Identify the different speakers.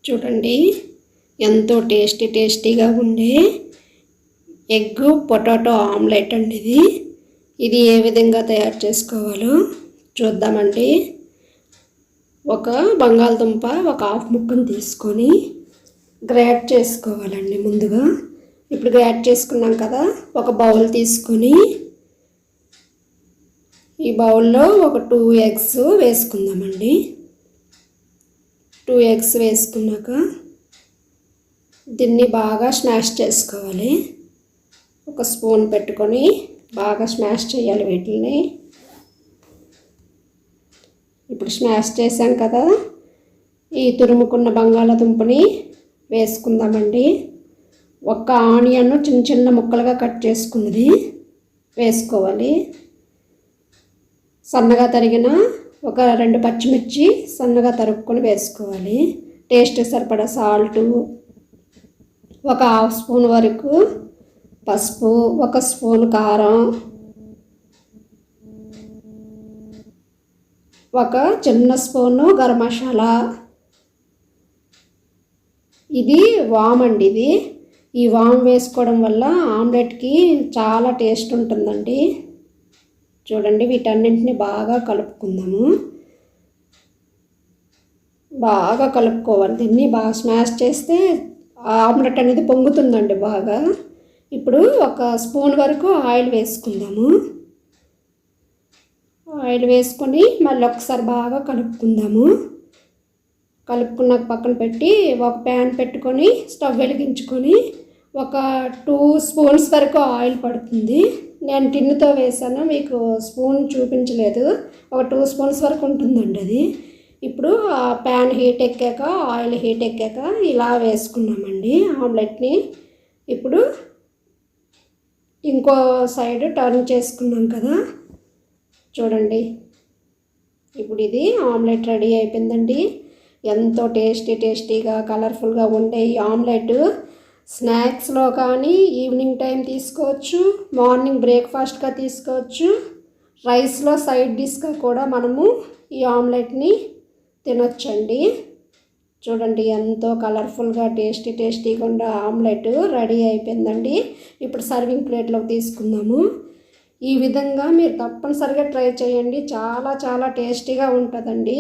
Speaker 1: చూడండి, ఎంతో టేస్టీగా ఉండే ఎగ్ పొటాటో ఆమ్లెట్ అండి ఇది ఏ విధంగా తయారు చేసుకోవాలో చూద్దామండి. ఒక బంగాళదుంప ఒక హాఫ్ ముక్కను తీసుకొని గ్రేట్ చేసుకోవాలండి ముందుగా. ఇప్పుడు గ్రేట్ చేసుకున్నాం కదా, ఒక బౌల్ తీసుకొని ఈ బౌల్లో ఒక 2 ఎగ్స్ వేసుకుందామండి. 2 ఎగ్స్ వేసుకున్నాక దీన్ని బాగా స్మాష్ చేసుకోవాలి. ఒక స్పూన్ పెట్టుకొని బాగా స్మాష్ చేయాలి వీటిని. ఇప్పుడు స్మాష్ చేసాం కదా, ఈ తురుముకున్న బంగాళదుంపని వేసుకుందామండి. ఒక ఆనియన్ చిన్న ముక్కలుగా కట్ చేసుకున్నది వేసుకోవాలి. సన్నగా తరిగిన ఒక 2 పచ్చిమిర్చి సన్నగా తరుక్కొని వేసుకోవాలి. టేస్ట్ సరిపడా సాల్టు, ఒక హాఫ్ స్పూన్ వరకు పసుపు, ఒక స్పూన్ కారం, ఒక చిన్న స్పూను గరం మసాలా. ఇది వామ్ అండి. ఈ వామ్ వేసుకోవడం వల్ల ఆమ్లెట్కి చాలా టేస్ట్ ఉంటుందండి. చూడండి, వీటన్నింటిని బాగా కలుపుకుందాము. బాగా కలుపుకోవాలి. దీన్ని బాగా స్మాష్ చేస్తే ఆమ్లెట్ అనేది పొంగుతుందండి బాగా. ఇప్పుడు ఒక స్పూన్ వరకు ఆయిల్ వేసుకుందాము. ఆయిల్ వేసుకొని మళ్ళీ ఒకసారి బాగా కలుపుకుందాము. కలుపుకున్నాక పక్కన పెట్టి ఒక ప్యాన్ పెట్టుకొని స్టవ్ వెలిగించుకొని ఒక 2 స్పూన్స్ వరకు ఆయిల్ పడుతుంది. నేను టిన్నుతో వేసాను, మీకు స్పూన్ చూపించలేదు. ఒక 2 స్పూన్స్ వరకు ఉంటుందండి అది. ఇప్పుడు ఆ ప్యాన్ హీట్ ఎక్కాక, ఆయిల్ హీట్ ఎక్కాక ఇలా వేసుకున్నామండి ఆమ్లెట్ని. ఇప్పుడు ఇంకో సైడ్ టర్న్ చేసుకున్నాం కదా, చూడండి. ఇప్పుడు ఇది ఆమ్లెట్ రెడీ అయిపోయిందండి. ఎంతో టేస్టీగా కలర్ఫుల్గా ఉండే ఈ ఆమ్లెట్ స్నాక్స్లో కానీ ఈవినింగ్ టైం తీసుకోవచ్చు, మార్నింగ్ బ్రేక్ఫాస్ట్గా తీసుకోవచ్చు, రైస్లో సైడ్ డిష్గా కూడా మనము ఈ ఆమ్లెట్ని తినొచ్చండి. చూడండి, ఎంతో కలర్ఫుల్గా టేస్టీగా ఉండే ఆమ్లెట్ రెడీ అయిపోయిందండి. ఇప్పుడు సర్వింగ్ ప్లేట్లోకి తీసుకుందాము. ఈ విధంగా మీరు తప్పనిసరిగా ట్రై చేయండి. చాలా టేస్టీగా ఉంటుందండి.